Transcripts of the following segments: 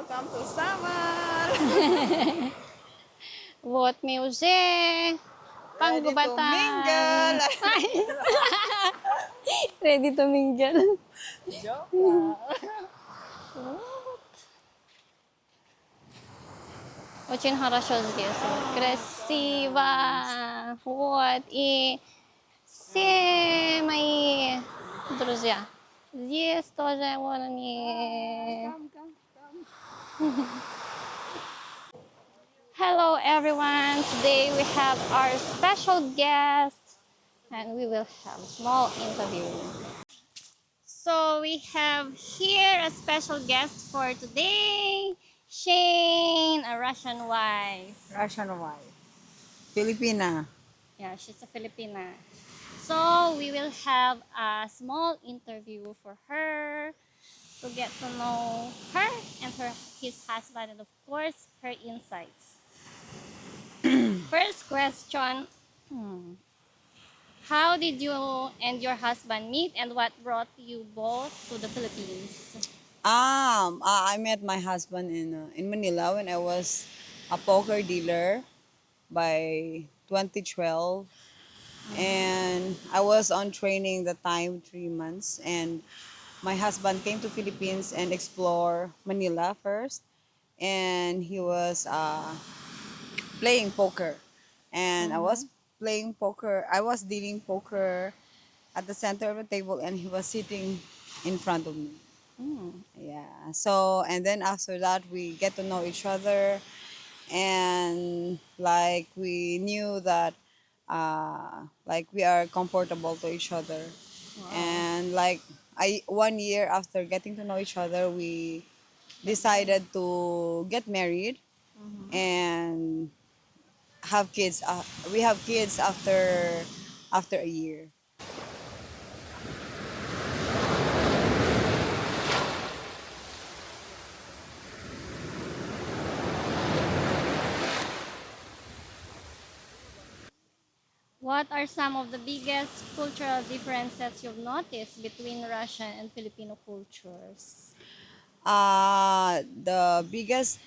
welcome to summer! Вот мы уже Ready to mingle! Ready to mingle. Joke lang. Очень хорошо здесь. Красиво. Вот. И все мои друзья. Здесь тоже вот они. Come, come. Hello everyone. Today we have our special guest and we will have a small interview. So we have here a special guest for today, Shane, a Russian wife. Russian wife. Filipina. Yeah, she's a Filipina. So we will have a small interview for her to get to know her and his husband, and of course her insights. First question. How did you and your husband meet, and what brought you both to the Philippines? I met my husband in Manila when I was a poker dealer by 2012. And I was on training the time 3 months, and my husband came to Philippines and explore Manila first, and he was playing poker, and I was playing poker. I was dealing poker at the center of the table, and he was sitting in front of me. Yeah. So and then after that we get to know each other, and like we knew that like we are comfortable to each other. And like 1 year after getting to know each other, we decided to get married and have kids. We have kids after a year. What are some of the biggest cultural differences you've noticed between Russian and Filipino cultures? The biggest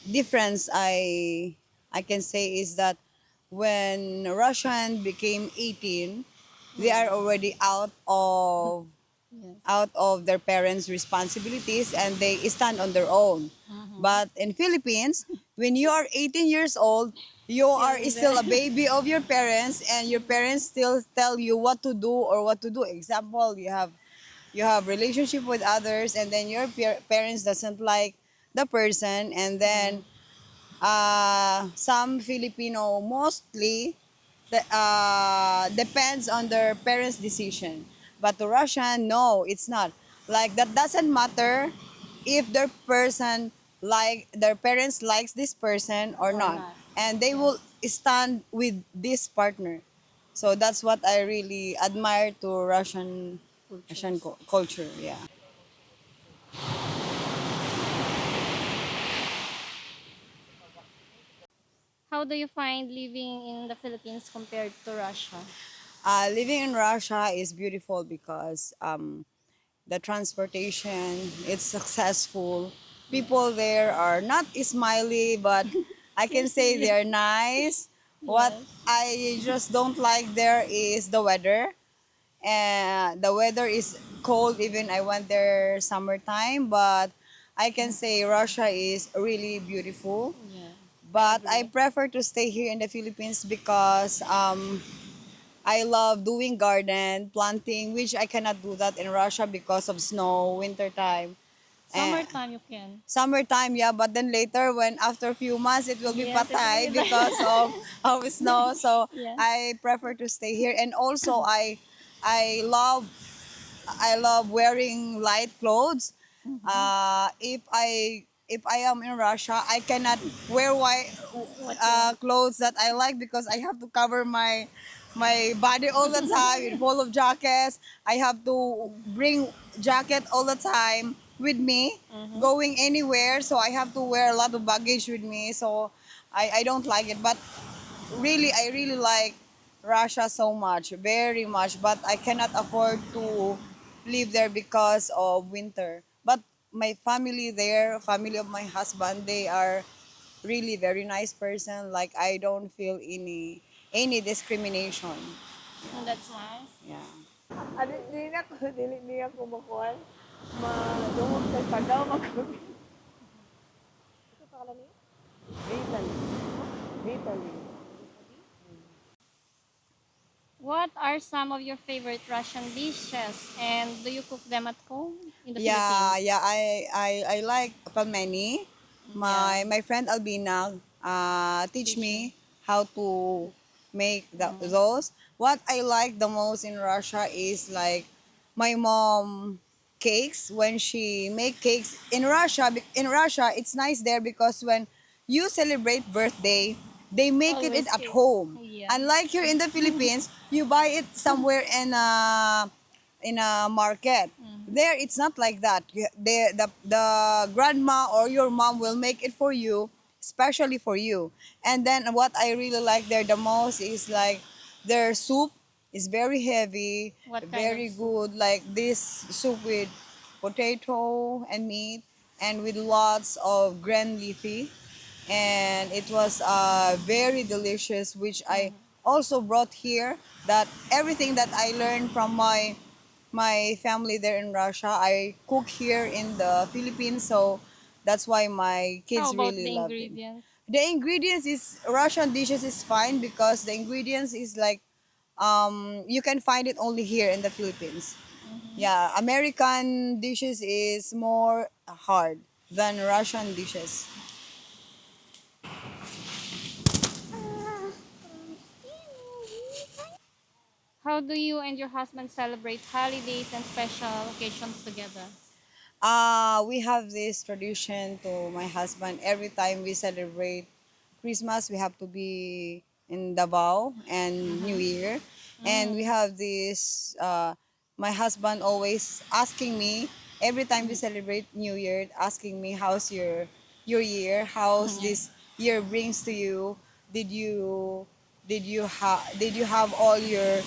difference I can say is that when Russian became 18, they are already Yes. out of their parents' responsibilities, and they stand on their own. But in Philippines, when you are 18 years old, you are still a baby of your parents, and your parents still tell you what to do or what to do. Example, you have relationship with others, and then your parents doesn't like the person, and then some Filipino mostly depends on their parents' decision. But to Russian, no, it's not. Like that doesn't matter if their parents likes this person or not, not. and they will stand with this partner. So that's what I really admire to Russian culture. Yeah. How do you find living in the Philippines compared to Russia? Living in Russia is beautiful because the transportation it's successful. People there are not smiley, but I can say they're nice. What Yes. I just don't like there is the weather. And the weather is cold. Even I went there summertime, but I can say Russia is really beautiful. Yeah. But I prefer to stay here in the Philippines because I love doing garden, planting, which I cannot do that in Russia because of snow, winter time. Summertime you can. Summertime, yeah, but then later when after a few months it will be Yes, it patay will. because of snow. So Yes. I prefer to stay here. And also I love I love wearing light clothes. If I am in Russia, I cannot wear white clothes that I like because I have to cover my body all the time with full of jackets. I have to bring jacket all the time with me, going anywhere. So I have to wear a lot of baggage with me. So I don't like it. But really, I really like Russia so much, very much. But I cannot afford to live there because of winter. But my family there, family of my husband, they are really very nice person. Like I don't feel any discrimination. Oh, that's nice. Yeah. Adi di na ko dili niya ko makuan. Madungog kay pagaw magkubi. Ito pangalan niya? Italy. Italy. What are some of your favorite Russian dishes, and do you cook them at home in the Yeah, Philippines? yeah. I like pelmeni. Yeah, My friend Albina teach teach you. me how to make those. What I like the most in Russia is like my mom cakes when she make cakes in Russia. In Russia, it's nice there because when you celebrate birthday, they make it Always at cake. home. Yeah. Unlike here in the Philippines, you buy it somewhere in a market. There, it's not like that. The grandma or your mom will make it for you, especially for you. And then what I really like there the most is like their soup is very heavy, What kind of very soup? good. Like this soup with potato and meat, and with lots of green leafy, and it was very delicious, which I also brought here. That everything that I learned from my family there in Russia, I cook here in the Philippines, so that's why my How kids about really the love it. ingredients? The ingredients is Russian dishes is fine because the ingredients is like you can find it only here in the Philippines. Yeah, American dishes is more hard than Russian dishes. How do you and your husband celebrate holidays and special occasions together? We have this tradition to my husband. Every time we celebrate Christmas, we have to be in Davao and New Year. And we have this, my husband always asking me, every time we celebrate New Year, asking me, how's your year? How's Yeah. this year brings to you? Did you did you have all your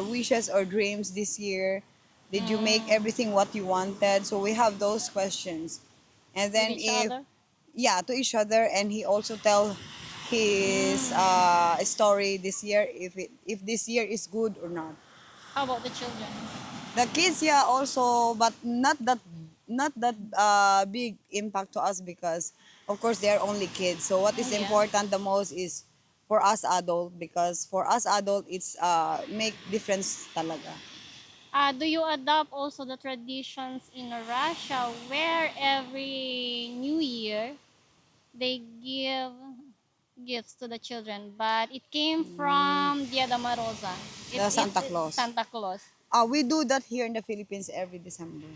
wishes or dreams this year? Did you make everything what you wanted? So we have those questions. And With then each if other? yeah, to each other, and he also tell his story this year, if this year is good or not. How about the children? The kids, yeah, also, but not that big impact to us because of course they are only kids. So what is Yeah. important the most is for us adult, because for us adult it's make difference talaga. Do you adopt also the traditions in Russia where every New Year they give gifts to the children, but it came from Dia de Marosa. The Santa It's Claus. Santa Claus. We do that here in the Philippines every December.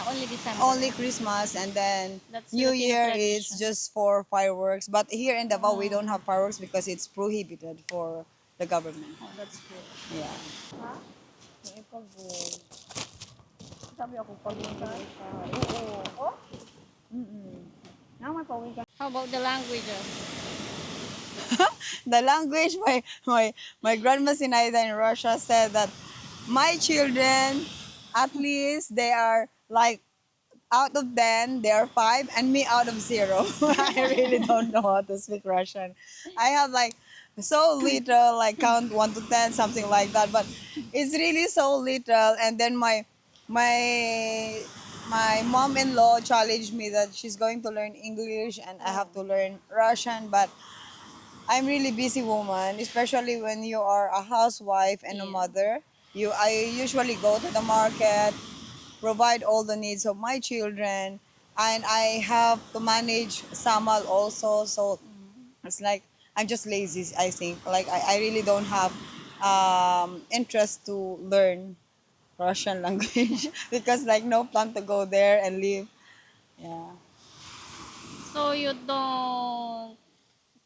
Only December. Only Christmas, and then That's New Filipino Year is tradition. just for fireworks. But here in Davao, we don't have fireworks because it's prohibited for the government. Oh, that's good. Yeah. Ha? May pag-goal. Sabi ako pag-goal. Oo. Oh? Now may pawin ka. How about the languages? The language, my grandma Sinaida in Russia said that my children, at least they are like out of 10, they are 5, and me out of 0. I really don't know how to speak Russian. I have like so little, like count 1 to 10, something like that. But it's really so little. And then my my mom-in-law challenged me that she's going to learn English and I have to learn Russian. But I'm really busy woman, especially when you are a housewife and a Yeah. mother. I usually go to the market, provide all the needs of my children, and I have to manage Samal also. So it's like I'm just lazy, I think. Like I really don't have interest to learn Russian language because like no plan to go there and live. Yeah. So you don't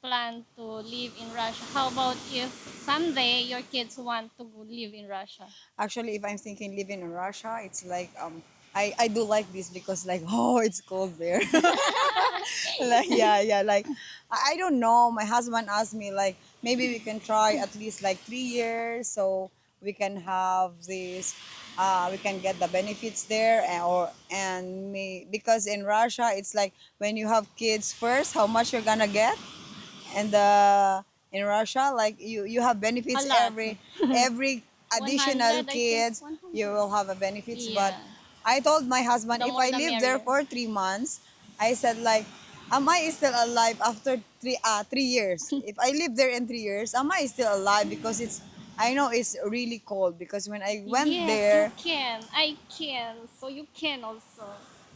plan to live in Russia. How about if someday your kids want to live in Russia? Actually, if I'm thinking living in Russia, it's like I do like this because like oh it's cold there. Like yeah like I don't know. My husband asked me like maybe we can try at least like 3 years. So we can have this, we can get the benefits there, because in Russia it's like when you have kids first, how much you're gonna get, and in Russia, like you have benefits A lot. every additional 100, I think. kids, 100. you will have a benefits. But Yeah. I told my husband, The if more I the live there merrier. for 3 months, I said like, am I still alive after 3 years? If I live there in 3 years, am I still alive? Because I know it's really cold. Because when I went Yes, you there, can. I can. So you can also.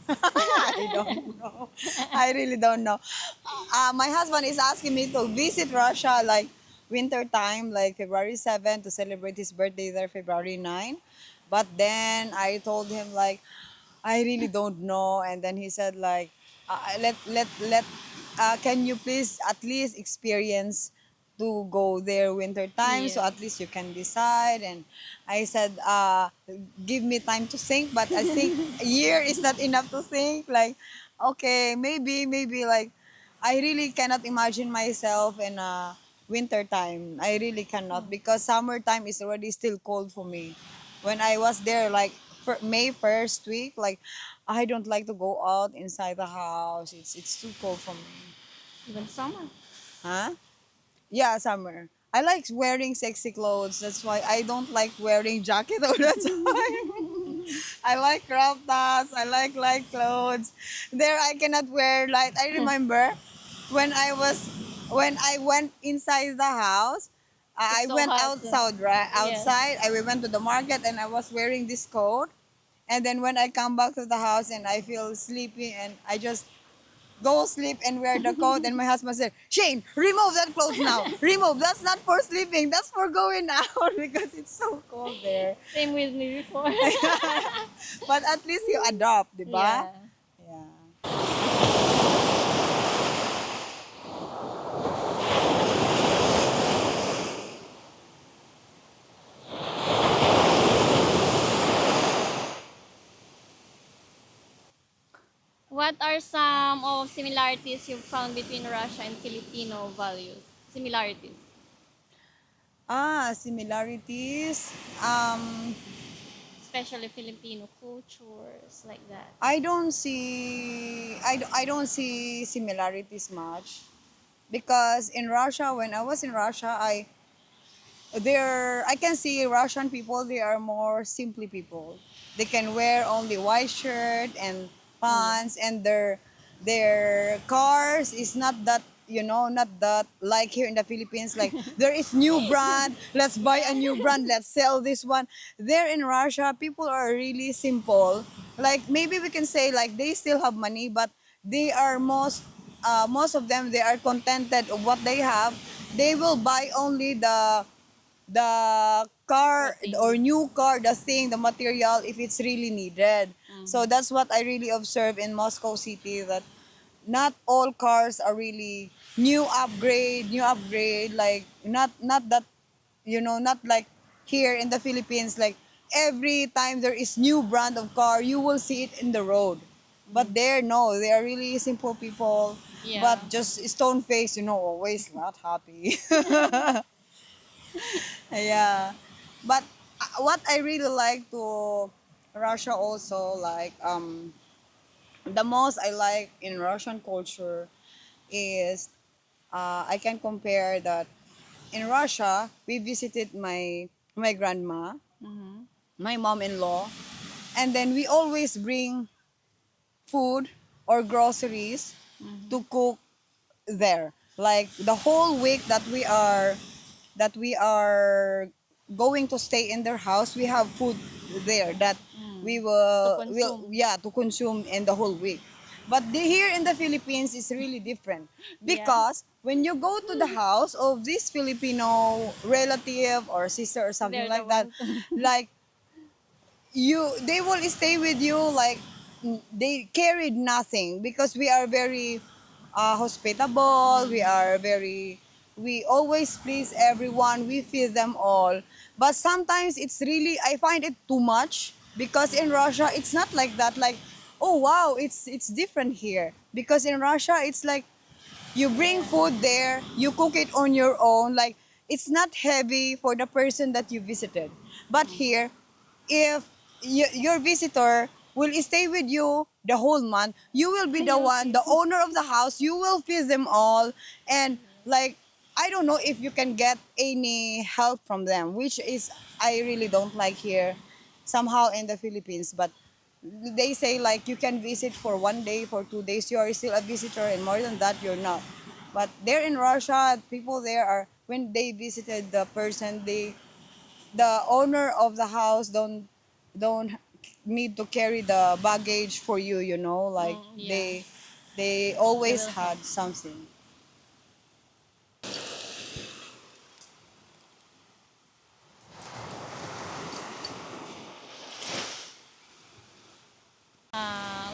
I don't know. I really don't know. My husband is asking me to visit Russia like winter time, like February 7 to celebrate his birthday there, February 9. But then I told him like, I really don't know. And then he said like, can you please at least experience to go there winter time, so Yeah. at least you can decide. And I said, give me time to think, but I think a year is not enough to think. Like, okay, maybe like, I really cannot imagine myself in winter time. I really cannot, because summertime is already still cold for me. When I was there, like for May first week, like I don't like to go out inside the house. It's too cold for me. Even summer. Huh? Yeah, summer. I like wearing sexy clothes. That's why I don't like wearing jacket all the time. I like crop tops. I like light clothes. There I cannot wear light. I remember when I was when I went inside the house. It's I so went hot. outside, right? Yes. Outside. I went to the market and I was wearing this coat. And then when I come back to the house and I feel sleepy and I just go sleep and wear the coat, and my husband said, Shane, remove that clothes now. Remove. That's not for sleeping. That's for going out because it's so cold there. Same with me before. But at least you adopt, di ba? Yeah. Yeah. What are some of similarities you've found between Russia and Filipino values? Similarities. Similarities. Um, Especially Filipino cultures like that. I don't see similarities much, because in Russia, when I was in Russia, I can see Russian people, they are more simply people. They can wear only white shirt and pants, and their cars is not that, not that like here in the Philippines, like there is new brand, let's buy a new brand, let's sell this one. There in Russia, people are really simple. Like maybe we can say like they still have money, but they are most of them, they are contented of what they have. They will buy only the car The or thing. new car, the thing, the material, if it's really needed. So that's what I really observe in Moscow City, that not all cars are really new upgrade, like not that, not like here in the Philippines, like every time there is new brand of car, you will see it in the road. But there, no, they are really simple people, but Yeah. just stone face, always not happy. Yeah, but what I really like to Russia also, like the most I like in Russian culture is, I can compare that in Russia we visited my grandma, Mm-hmm. my mom-in-law, and then we always bring food or groceries to cook there. Like the whole week that we are going to stay in their house, we have food there that we To will consume. yeah, to consume in the whole week. But here in the Philippines is really different, Yeah. because when you go to the house of this Filipino relative or sister or something They're the like that, ones. like they will stay with you like, they carried nothing, because we are very hospitable, we always please everyone, we feed them all. But sometimes it's really, I find it too much, because in Russia it's not like that, like, oh wow, it's different here, because in Russia it's like you bring food there, you cook it on your own, like it's not heavy for the person that you visited. But here, if your visitor will stay with you the whole month, you will be the one, the owner of the house. You will feed them all, and like I don't know if you can get any help from them, which is I really don't like here, somehow in the Philippines. But they say like you can visit for 1 day, for 2 days, you are still a visitor, and more than that, you're not. But there in Russia, people there are when they visited the person, the owner of the house don't need to carry the baggage for you, you know, like Yeah. they always will had something.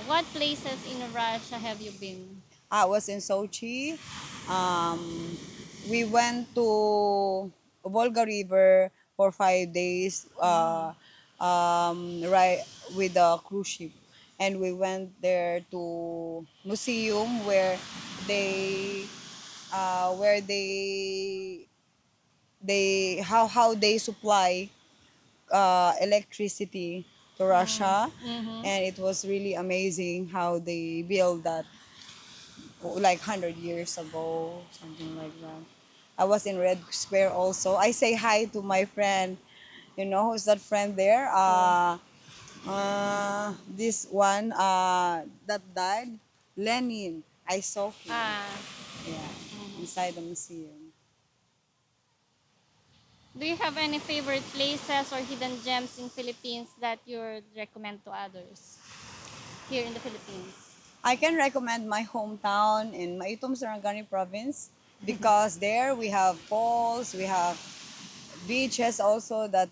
What places in Russia have you been? I was in Sochi. um we went to Volga River for 5 days, right, with the cruise ship, and we went there to museum they where they how they supply electricity to Russia, Mm-hmm. and it was really amazing how they built that like 100 years ago, something like that. I was in Red Square also. I say hi to my friend. You know who's that friend there? This one that died, Lenin. I saw him. Ah, Yeah, inside the museum. do you have any favorite places or hidden gems in Philippines that you would recommend to others here in the Philippines? I can recommend my hometown in Maitum, Sarangani province, because there we have falls, we have beaches also that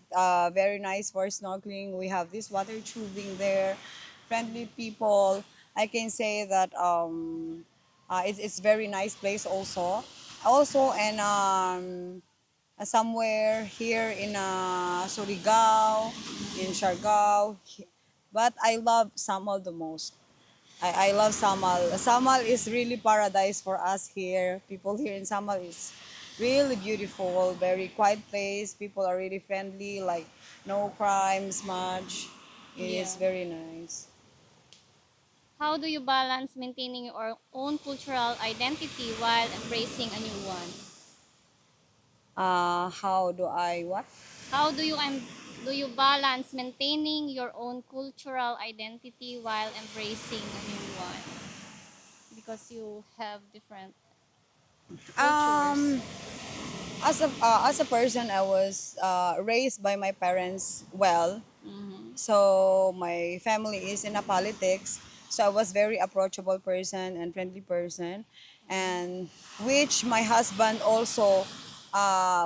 very nice for snorkeling. We have this water tubing there, friendly people. I can say that it's very nice place also. Also, and somewhere here in Surigao, in Siargao. But I love Samal the most. I love Samal. Samal is really paradise for us here. People here in Samal is really beautiful, very quiet place. People are really friendly, like no crimes much. It Yeah. is very nice. How do you balance maintaining your own cultural identity while embracing a new one? How do I what? How do you balance maintaining your own cultural identity while embracing a new one? Because you have different cultures. Um, as a person, I was raised by my parents well. Mm-hmm. So my family is in a politics. So I was very approachable person and friendly person, and which my husband also.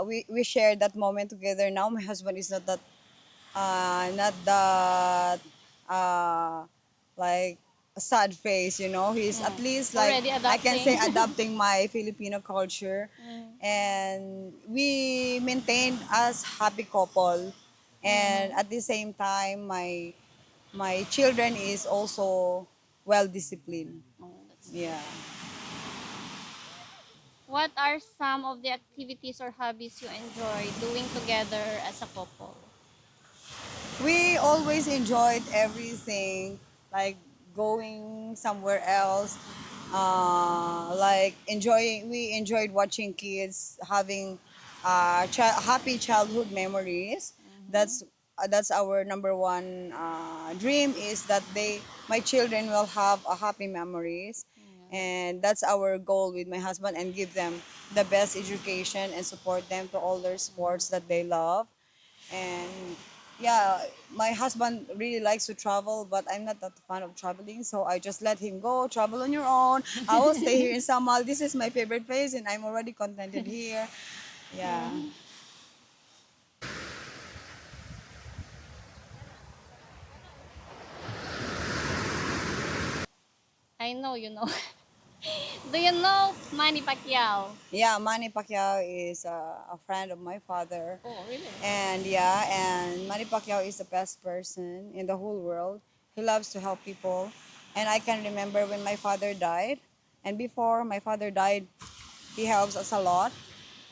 We shared that moment together. Now my husband is not that uh, like a sad face. You know, he's at least like Already I can say adapting. adapting my Filipino culture, and we maintained as happy couple, and at the same time my children is also well disciplined. Oh, that's Yeah. What are some of the activities or hobbies you enjoy doing together as a couple? We always enjoyed everything, like going somewhere else, we enjoyed watching kids having happy childhood memories. That's our number one dream, is that my children will have a happy memories, and that's our goal with my husband, and give them the best education and support them to all their sports that they love. And yeah, my husband really likes to travel, but I'm not that fan of traveling, so I just let him go travel on your own. I will stay here in Samal. This is my favorite place, and I'm already contented here. Yeah. I know you know. Do you know Manny Pacquiao? Yeah, Manny Pacquiao is a friend of my father. Oh, really? And yeah, and Manny Pacquiao is the best person in the whole world. He loves to help people. And I can remember when my father died, and before my father died, he helps us a lot.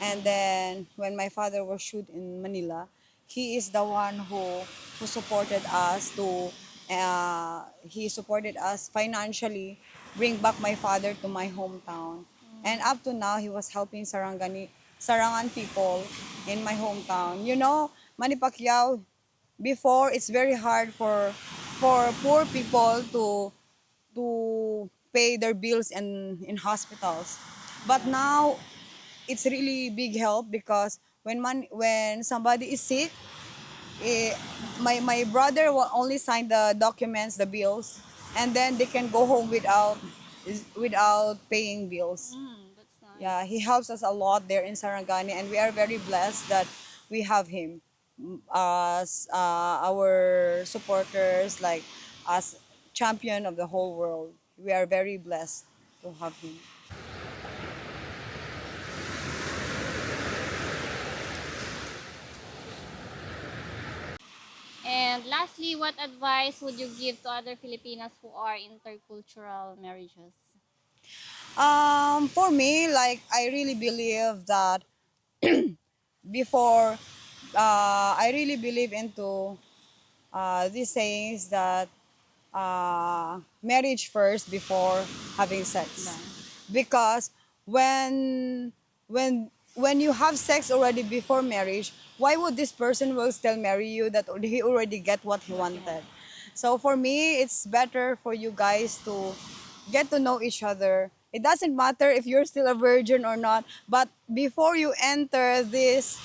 And then when my father was shoot in Manila, he is the one who supported us to he supported us financially, bring back my father to my hometown. And up to now, he was helping Sarangan people in my hometown. You know, Manny Pacquiao, before it's very hard for poor people to pay their bills in hospitals. But now it's really big help because when somebody is sick, eh, my brother will only sign the documents, the bills, and then they can go home without paying bills. That's nice. Yeah, he helps us a lot there in Sarangani, and we are very blessed that we have him as our supporters, like as champion of the whole world. We are very blessed to have him. And lastly, what advice would you give to other Filipinas who are intercultural marriages? For me, like I really believe that before, I really believe into these sayings that marriage first before having sex, because when you have sex already before marriage, why would this person will still marry you that he already get what he wanted? So for me, it's better for you guys to get to know each other. It doesn't matter if you're still a virgin or not, but before you enter this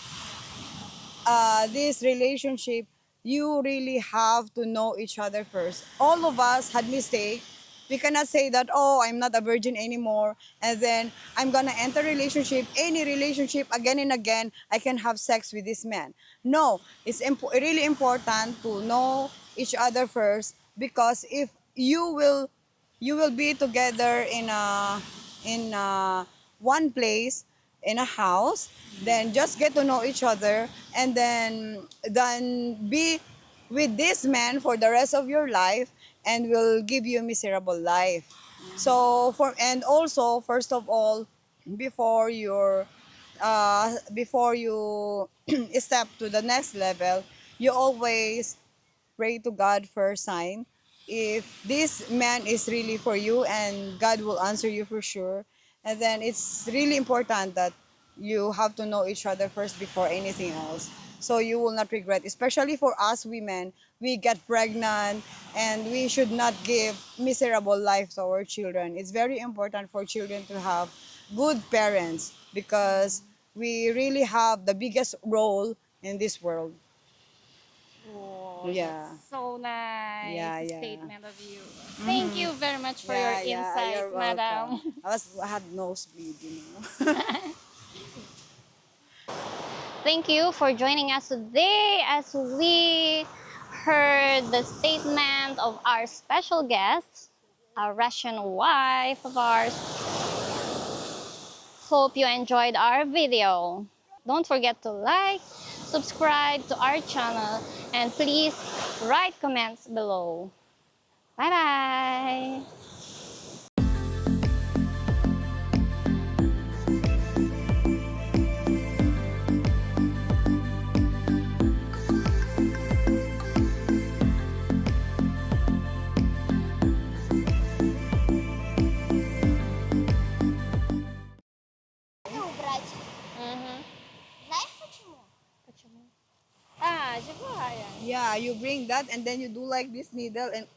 relationship, you really have to know each other first. All of us had mistake. We cannot say that, oh, I'm not a virgin anymore, and then I'm gonna enter relationship, any relationship again and again, I can have sex with this man. No, it's really important to know each other first, because if you will be together in one place, in a house, then just get to know each other, and then be with this man for the rest of your life, and will give you a miserable life. So for and also, first of all, before you step to the next level, you always pray to God for a sign. If this man is really for you, and God will answer you for sure. And then it's really important that you have to know each other first before anything else. So you will not regret, especially for us women, we get pregnant, and we should not give miserable life to our children. It's very important for children to have good parents, because we really have the biggest role in this world. Oh, Yeah. that's so nice Yeah, yeah. statement of you. Thank you very much for your insight, you're madam. welcome. I had nosebleed, you know. Thank you for joining us today as we heard the statement of our special guest, a Russian wife of ours. Hope you enjoyed our video. Don't forget to like, subscribe to our channel, and please write comments below. Bye bye! Убрать. Мгм. Знаешь почему? Почему? А, живая. Yeah, you bring that, and then you do like this needle, and